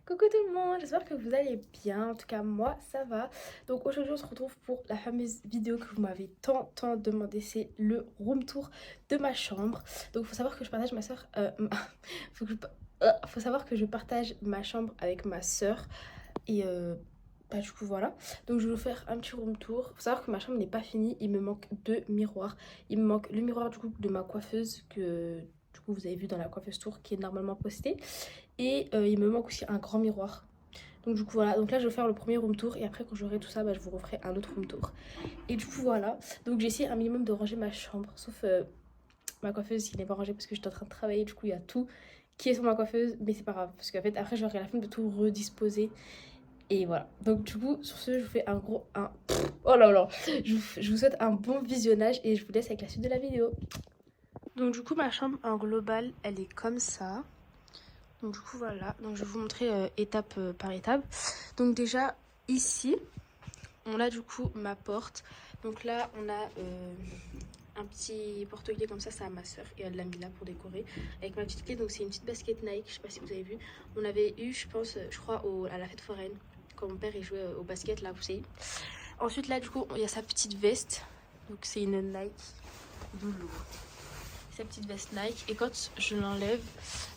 Coucou tout le monde, j'espère que vous allez bien, en tout cas moi ça va. Donc aujourd'hui on se retrouve pour la fameuse vidéo que vous m'avez tant demandé, c'est le room tour de ma chambre. Donc faut savoir que je partage ma soeur, faut, que je... faut savoir que je partage ma chambre avec ma soeur et bah du coup voilà. Donc je vais vous faire un petit room tour. Faut savoir que ma chambre n'est pas finie, il me manque deux miroirs. Il me manque le miroir du coup de ma coiffeuse que du coup vous avez vu dans la coiffeuse tour qui est normalement postée. Et il me manque aussi un grand miroir. Donc du coup voilà, donc là je vais faire le premier room tour et après quand j'aurai tout ça, bah, je vous referai un autre room tour. Et du coup voilà, donc j'ai essayé un minimum de ranger ma chambre, sauf ma coiffeuse qui n'est pas rangée parce que j'étais en train de travailler, du coup il y a tout qui est sur ma coiffeuse, mais c'est pas grave, parce qu'en fait après j'aurai la flemme de tout redisposer. Et voilà, donc du coup sur ce je vous fais un gros... Oh là là, je vous souhaite un bon visionnage et je vous laisse avec la suite de la vidéo. Donc du coup ma chambre en global elle est comme ça. Donc du coup voilà, donc je vais vous montrer étape par étape. Donc déjà ici, on a du coup ma porte. Donc là on a un petit porte-clés comme ça à ma soeur et elle l'a mis là pour décorer. Avec ma petite clé, donc c'est une petite basket Nike, je sais pas si vous avez vu. On avait eu, je pense, je crois à la fête foraine, quand mon père il jouait au basket là, vous savez. Ensuite là du coup il y a sa petite veste, donc c'est une Nike Loulou. Sa petite veste Nike et quand je l'enlève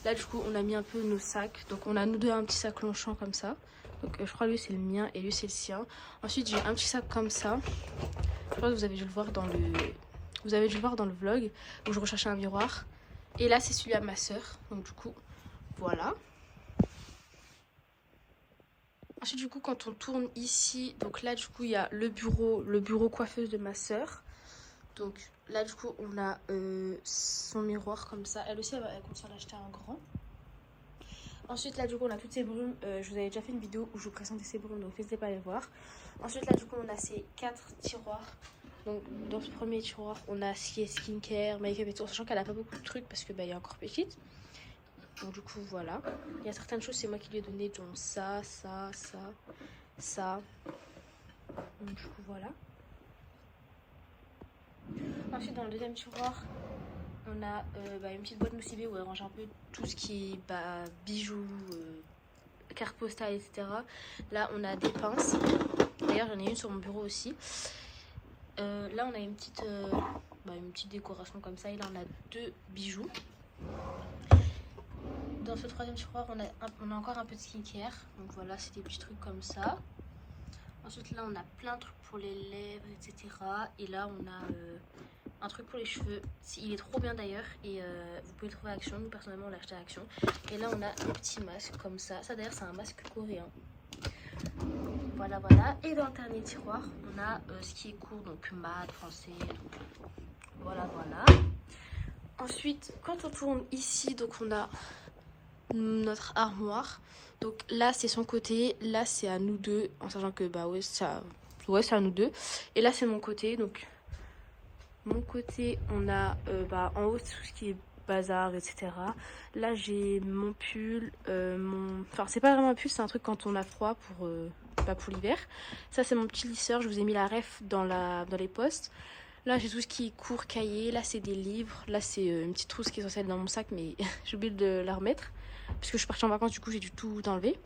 là du coup on a mis un peu nos sacs, donc on a nous deux un petit sac Longchamp comme ça, donc je crois lui c'est le mien et lui c'est le sien. Ensuite j'ai un petit sac comme ça, je pense que vous avez dû le voir dans le vlog où je recherchais un miroir, et là c'est celui à ma soeur, donc du coup voilà. Ensuite du coup quand on tourne ici, donc là du coup il y a le bureau coiffeuse de ma soeur. Donc là du coup on a son miroir comme ça. Elle aussi elle compte s'en acheter un grand. Ensuite là du coup on a toutes ces brumes. Je vous avais déjà fait une vidéo où je vous présentais ces brumes, donc n'hésitez pas à les voir. Ensuite là du coup on a ces 4 tiroirs. Donc dans ce premier tiroir on a ce qui est skincare, make-up et tout, sachant qu'elle a pas beaucoup de trucs parce que bah, elle est encore petite. Donc du coup voilà. Il y a certaines choses c'est moi qui lui ai donné, dont ça. Donc du coup voilà. Ensuite dans le deuxième tiroir on a une petite boîte Nocibé où elle range un peu tout ce qui est bijoux, cartes postales, etc. Là on a des pinces, d'ailleurs j'en ai une sur mon bureau aussi. Là on a une petite décoration comme ça, et là on a deux bijoux. Dans ce troisième tiroir on a encore un peu de skincare, donc voilà c'est des petits trucs comme ça. Ensuite là on a plein de trucs pour les lèvres, etc. Et là on a un truc pour les cheveux, il est trop bien d'ailleurs, et vous pouvez le trouver à Action. Nous personnellement on l'a acheté à Action. Et là on a des petits masques comme ça d'ailleurs c'est un masque coréen. Voilà. Et dans le dernier tiroir on a ce qui est court, donc maths, français, donc voilà. Ensuite quand on tourne ici, donc on a notre armoire. Donc là c'est son côté, là c'est à nous deux, en sachant que c'est à nous deux. Et là c'est mon côté, donc mon côté on a en haut tout ce qui est bazar, etc. Là j'ai mon pull, enfin c'est pas vraiment un pull, c'est un truc quand on a froid pour l'hiver. Ça c'est mon petit lisseur, je vous ai mis la ref dans les postes. Là j'ai tout ce qui est court, cahier, là c'est des livres, là c'est une petite trousse qui est censée être dans mon sac mais j'ai oublié de la remettre parce que je suis partie en vacances, du coup j'ai dû tout enlever.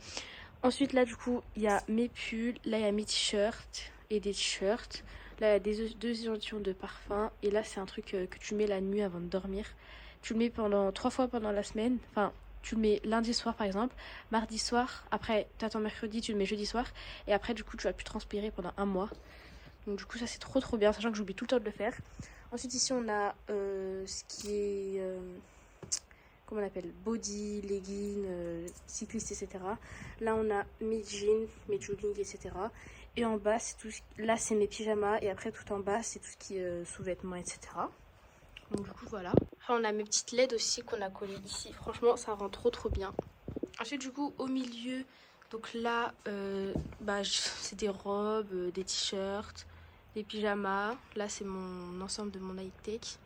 Ensuite là du coup il y a mes pulls, là il y a mes t-shirts et des t-shirts. Là il y a deux échantillons de parfum, et là c'est un truc que tu mets la nuit avant de dormir. Tu le mets 3 fois pendant la semaine, enfin tu le mets lundi soir par exemple, mardi soir, après tu attends mercredi, tu le mets jeudi soir, et après du coup tu vas plus transpirer pendant un mois. Donc du coup ça c'est trop bien, sachant que j'oublie tout le temps de le faire. Ensuite ici on a ce qui est comment on appelle, body, leggings, cycliste, etc. Là on a mes jeans, mes joggings, etc. Et en bas c'est là c'est mes pyjamas, et après tout en bas c'est tout ce qui est sous-vêtements, etc. Donc du coup voilà. Après on a mes petites LED aussi qu'on a collées ici, franchement ça rend trop bien. Ensuite du coup au milieu, donc là c'est des robes, des t-shirts, des pyjamas. Là c'est mon ensemble de mon high-tech.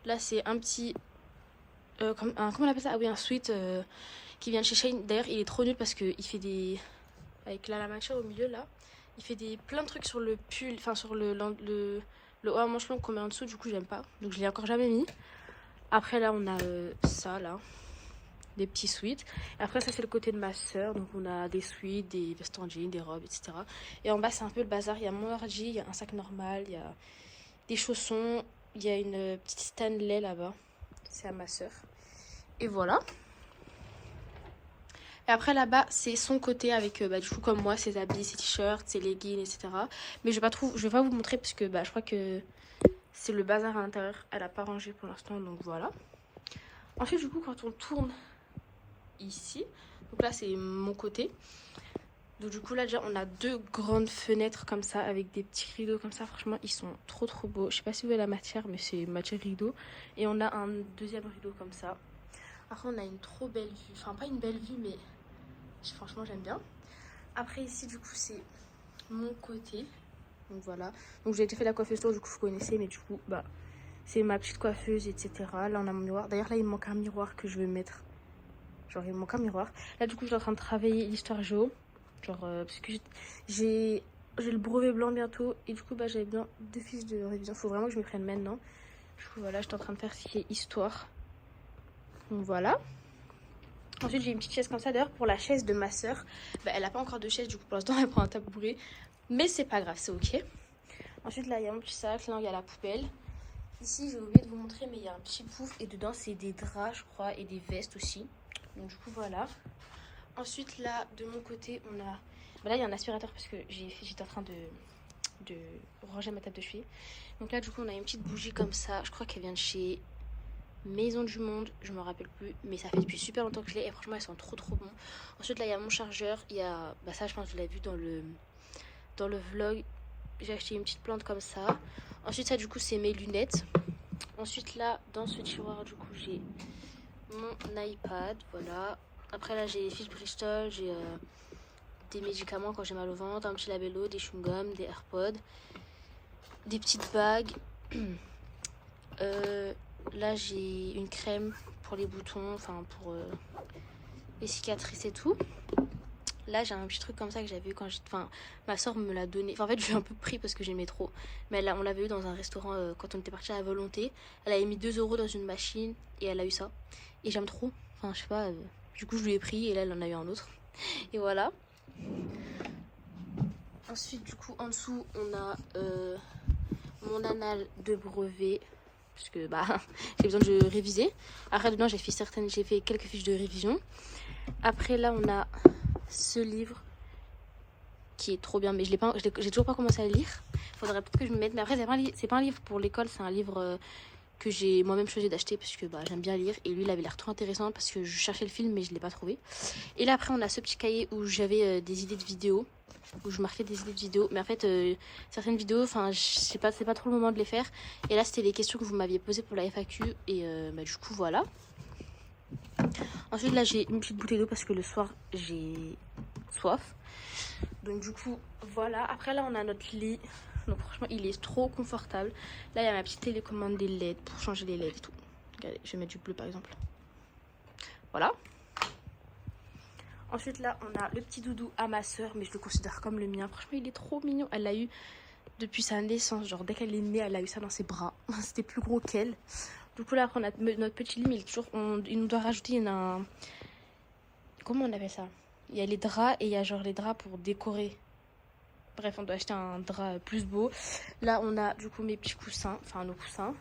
Là c'est un petit comment on appelle ça, ah oui, un sweat qui vient de chez Shein. D'ailleurs il est trop nul parce que il fait des, avec la matcha au milieu là, il fait plein de trucs sur le pull, enfin sur le haut à manches longues qu'on met en dessous. Du coup j'aime pas, donc je l'ai encore jamais mis. Après là on a ça là, des petits sweats. Et après ça c'est le côté de ma soeur, donc on a des sweats, des vestes en jean, des robes, etc. Et en bas c'est un peu le bazar, il y a mon ordi, il y a un sac normal, il y a des chaussons, il y a une petite Stanley là-bas, c'est à ma soeur. Et voilà. Et après là-bas c'est son côté avec du coup comme moi, ses habits, ses t-shirts, ses leggings, etc. Mais je vais pas vous montrer parce que je crois que c'est le bazar à l'intérieur, elle a pas rangé pour l'instant, donc voilà. Ensuite du coup quand on tourne ici, donc là c'est mon côté, donc du coup là déjà on a deux grandes fenêtres comme ça avec des petits rideaux comme ça, franchement ils sont trop beaux. Je sais pas si vous voyez la matière, mais c'est matière rideau. Et on a un deuxième rideau comme ça. Après on a une trop belle vue, enfin pas une belle vue mais franchement j'aime bien. Après ici du coup c'est mon côté, donc voilà. Donc j'ai déjà fait la coiffeuse tour, du coup vous connaissez, mais du coup c'est ma petite coiffeuse, etc. Là on a mon miroir, d'ailleurs là il me manque un miroir que je vais mettre. Genre il me manque un miroir. Là du coup je suis en train de travailler l'histoire géo. Genre parce que j'ai le brevet blanc bientôt. Et du coup j'avais besoin de fiches de révision. Faut vraiment que je me prenne maintenant. Du coup voilà, j'étais en train de faire ce qui est histoire. Donc voilà. Ensuite j'ai une petite chaise comme ça. D'ailleurs pour la chaise de ma soeur, elle a pas encore de chaise. Du coup pour l'instant elle prend un tabouret. Mais c'est pas grave, c'est ok. Ensuite là il y a mon petit sac. Là il y a la poubelle. Ici j'ai oublié de vous montrer, mais il y a un petit pouf. Et dedans c'est des draps je crois. Et des vestes aussi. Donc du coup voilà. Ensuite là de mon côté on a là il y a un aspirateur parce que j'étais en train de ranger ma table de chevet. Donc là du coup on a une petite bougie comme ça, je crois qu'elle vient de chez Maison du Monde, je me rappelle plus, mais ça fait depuis super longtemps que je l'ai et franchement elles sont trop bons. Ensuite là il y a mon chargeur, il y a ça je pense que vous l'avez vu dans le vlog, j'ai acheté une petite plante comme ça. Ensuite ça du coup c'est mes lunettes. Ensuite là dans ce tiroir du coup j'ai mon iPad, voilà. Après là j'ai les fiches Bristol, j'ai des médicaments quand j'ai mal au ventre, un petit labello, des chewing-gums, des AirPods, des petites bagues. Là j'ai une crème pour les boutons, enfin pour les cicatrices et tout. Là j'ai un petit truc comme ça que j'avais eu quand j'étais... Enfin ma soeur me l'a donné, enfin en fait je l'ai un peu pris parce que j'aimais trop. Mais là on l'avait eu dans un restaurant quand on était parti à la volonté. Elle avait mis 2 € dans une machine et elle a eu ça. Et j'aime trop, enfin je sais pas, du coup je lui ai pris et là elle en a eu un autre. Et voilà. Ensuite du coup en dessous on a mon annale de brevet parce que j'ai besoin de réviser. Après dedans j'ai fait quelques fiches de révision. Après là on a ce livre qui est trop bien, mais j'ai toujours pas commencé à le lire. Faudrait peut-être que je me mette, mais après c'est pas un livre pour l'école, c'est un livre que j'ai moi-même choisi d'acheter parce que j'aime bien lire. Et lui il avait l'air trop intéressant parce que je cherchais le film mais je l'ai pas trouvé. Et là après on a ce petit cahier où j'avais des idées de vidéos, où je marquais des idées de vidéos, mais en fait certaines vidéos, enfin c'est pas trop le moment de les faire. Et là c'était les questions que vous m'aviez posées pour la FAQ et du coup voilà. Ensuite là j'ai une petite bouteille d'eau parce que le soir j'ai soif. Donc du coup voilà. Après là on a notre lit. Donc franchement il est trop confortable. Là il y a ma petite télécommande des LED pour changer les LED et tout. Regardez, je vais mettre du bleu par exemple. Voilà. Ensuite là on a le petit doudou à ma soeur, mais je le considère comme le mien. Franchement il est trop mignon. Elle l'a eu depuis sa naissance, genre dès qu'elle est née elle a eu ça dans ses bras. C'était plus gros qu'elle. Du coup là après on a notre petit lit, mais il nous doit rajouter comment on appelle ça, il y a les draps et il y a genre les draps pour décorer. Bref on doit acheter un drap plus beau. Là on a du coup mes petits coussins, enfin nos coussins.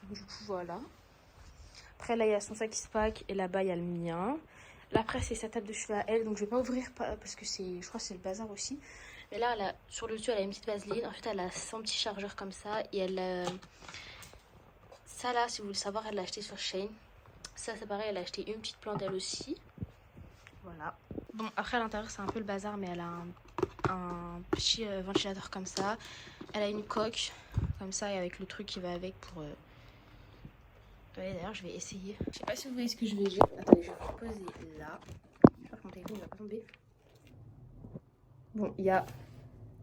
Du coup voilà. Après là il y a son sac qui se pack et là-bas il y a le mien. Là après c'est sa table de chevet à elle, donc je vais pas ouvrir parce que je crois que c'est le bazar aussi. Mais là sur le dessus elle a une petite vaseline. Ensuite elle a son petit chargeur comme ça et elle ça là si vous voulez savoir elle l'a acheté sur Shein. Ça c'est pareil, elle a acheté une petite plante elle aussi. Voilà. Bon après à l'intérieur c'est un peu le bazar, mais elle a un petit ventilateur comme ça. Elle a une coque comme ça et avec le truc qui va avec pour... Ouais, d'ailleurs je vais essayer. Je sais pas si vous voyez ce que je vais faire. Attendez, je vais vous poser là. J'espère que mon téléphone ne va pas tomber. Bon, il y a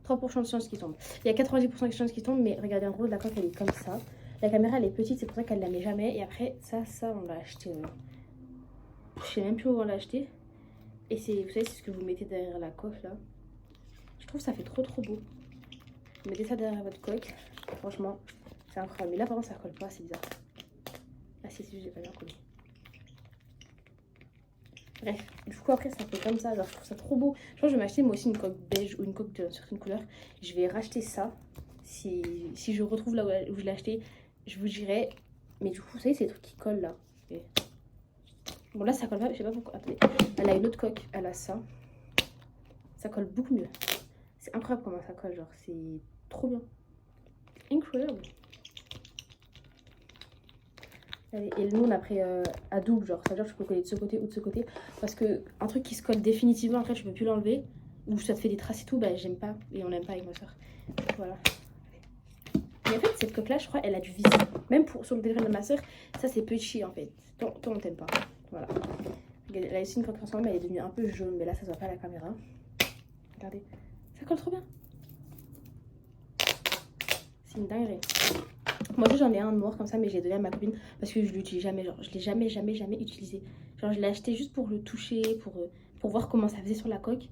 3% de chance qu'il tombe. Il y a 90% de chance qu'il tombe, mais regardez en gros la coque elle est comme ça. La caméra elle est petite, c'est pour ça qu'elle la met jamais. Et après ça on l'a acheté. Je sais même plus où on l'a acheté. Et vous savez c'est ce que vous mettez derrière la coque là. Je trouve que ça fait trop beau. Vous mettez ça derrière votre coque. Franchement c'est incroyable. Mais là par contre ça colle pas, c'est bizarre. Ah si j'ai pas bien collé. Bref, du coup après ça fait comme ça, genre je trouve ça trop beau. Je pense que je vais m'acheter moi aussi une coque beige ou une coque de certaines couleurs. Je vais racheter ça. Si je retrouve là où je l'ai acheté, je vous dirai. Mais du coup, vous savez, c'est des trucs qui collent là. Et... Bon là ça colle pas, je sais pas pourquoi. Attendez, elle a une autre coque, elle a ça. Ça colle beaucoup mieux. C'est incroyable comment ça colle, genre c'est trop bien. Incroyable. Allez, et nous on a pris à double, genre ça veut dire que je peux coller de ce côté ou de ce côté. Parce que un truc qui se colle définitivement, après je peux plus l'enlever. Ou ça te fait des traces et tout, bah j'aime pas. Et on n'aime pas avec ma soeur. Voilà. Mais en fait cette coque là je crois elle a du vis. Même pour, sur le téléphone de ma soeur, ça c'est petit en fait. Toi on t'aime pas. Voilà. Elle a aussi une coque ensemble, mais elle est devenue un peu jaune. Mais là ça se voit pas à la caméra. Regardez. Ça colle trop bien. C'est une dinguerie. Moi aussi j'en ai un noir comme ça, mais j'ai donné à ma copine parce que je l'utilise jamais, genre je l'ai jamais utilisé. Genre je l'ai acheté juste pour le toucher, pour voir comment ça faisait sur la coque.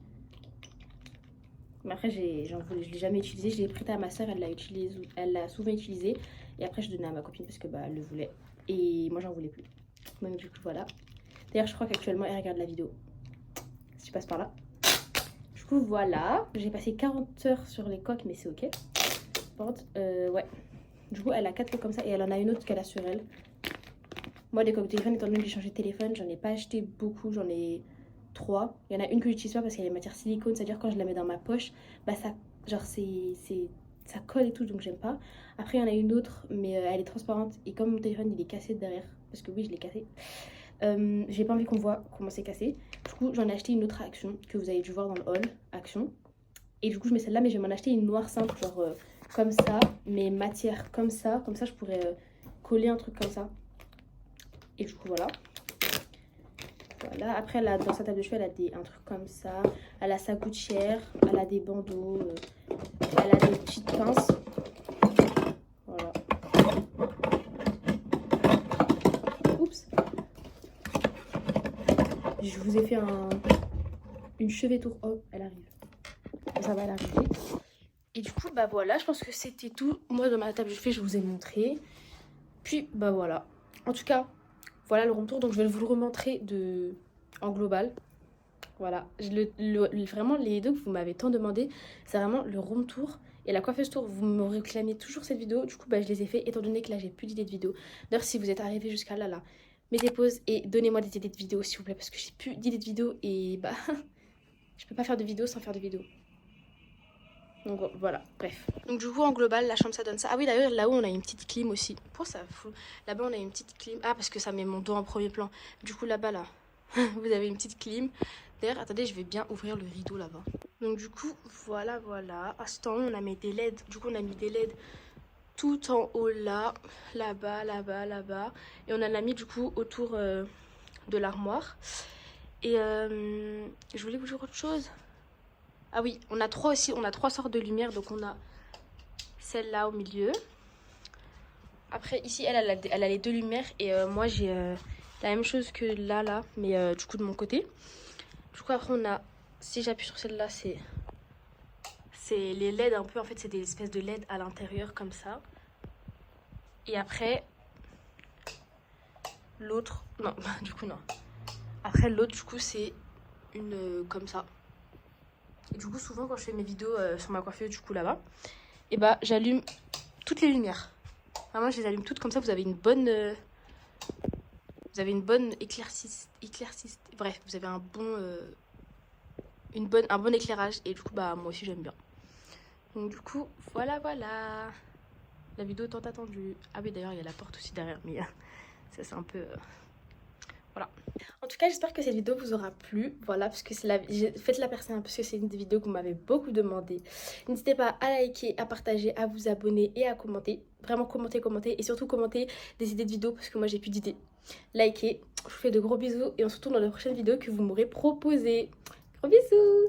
Mais après je l'ai jamais utilisé, je l'ai prêté à ma soeur, elle l'a souvent utilisé. Et après je donnais à ma copine parce que bah elle le voulait. Et moi j'en voulais plus. Donc du coup voilà. D'ailleurs je crois qu'actuellement elle regarde la vidéo. Si tu passes par là. Du coup voilà, j'ai passé 40 heures sur les coques mais c'est ok. Ouais. Du coup, elle a 4 coques comme ça et elle en a une autre qu'elle a sur elle. Moi, des coques de téléphone, étant donné que j'ai changé de téléphone, j'en ai pas acheté beaucoup, j'en ai 3. Il y en a une que j'utilise pas parce qu'elle est matière silicone, c'est-à-dire quand je la mets dans ma poche, bah ça, genre ça colle et tout, donc j'aime pas. Après, il y en a une autre, mais elle est transparente et comme mon téléphone il est cassé derrière, parce que oui, je l'ai cassé, j'ai pas envie qu'on voit comment c'est cassé. Du coup, j'en ai acheté une autre à Action que vous avez dû voir dans le haul, Action. Et du coup, je mets celle-là, mais je vais m'en acheter une noire simple, genre comme ça, mais matière comme ça. Comme ça, je pourrais coller un truc comme ça. Et du coup, voilà. Voilà. Après, elle a, dans sa table de chevet, elle a un truc comme ça. Elle a sa gouttière, elle a des bandeaux, elle a des petites pinces. Voilà. Oups. Je vous ai fait une chevet tour. Oh, elle arrive. Ça va l'arriver. Et du coup, bah voilà, je pense que c'était tout. Moi, dans ma table de chevet, je vous ai montré. Puis, bah voilà. En tout cas, voilà le room tour. Donc, je vais vous le remontrer en global. Voilà. Vraiment, les deux que vous m'avez tant demandé, c'est vraiment le room tour et la coiffeuse tour. Vous me réclamez toujours cette vidéo. Du coup, bah, je les ai fait étant donné que là, j'ai plus d'idées de vidéo. D'ailleurs, si vous êtes arrivé jusqu'à là, mettez pause et donnez-moi des idées de vidéo, s'il vous plaît. Parce que j'ai plus d'idées de vidéo et bah, je peux pas faire de vidéo sans faire de vidéo. Donc voilà, bref. Donc du coup en global la chambre ça donne ça. Ah oui d'ailleurs là-haut on a une petite clim aussi. Pourquoi ça fout? Là-bas on a une petite clim. Ah parce que ça met mon dos en premier plan. Du coup là-bas là, vous avez une petite clim. D'ailleurs attendez je vais bien ouvrir le rideau là-bas. Donc du coup voilà. À ce temps on a mis des LED. Du coup on a mis des LED tout en haut là. Là-bas. Et on en a mis du coup autour de l'armoire. Et je voulais vous dire autre chose. Ah oui, on a trois sortes de lumière. Donc on a celle-là au milieu. Après ici, elle a les deux lumières. Et moi j'ai la même chose que là. Mais du coup de mon côté. Du coup après on a, si j'appuie sur celle-là, c'est les LED un peu. En fait c'est des espèces de LED à l'intérieur comme ça. Et après l'autre, non du coup non. Après l'autre du coup c'est une comme ça. Et du coup souvent quand je fais mes vidéos sur ma coiffeuse du coup là-bas, et bah j'allume toutes les lumières. Vraiment je les allume toutes comme ça, vous avez une bonne éclaircisse. Bref, vous avez un bon éclairage et du coup bah moi aussi j'aime bien. Donc du coup voilà. La vidéo tant attendue. Ah oui d'ailleurs il y a la porte aussi derrière, mais ça c'est un peu... Voilà. En tout cas, j'espère que cette vidéo vous aura plu. Voilà, parce que faites-la percer parce que c'est une des vidéos que vous m'avez beaucoup demandé. N'hésitez pas à liker, à partager, à vous abonner et à commenter. Vraiment commenter. Et surtout commenter des idées de vidéos parce que moi j'ai plus d'idées. Likez. Je vous fais de gros bisous et on se retrouve dans la prochaine vidéo que vous m'aurez proposée. Gros bisous!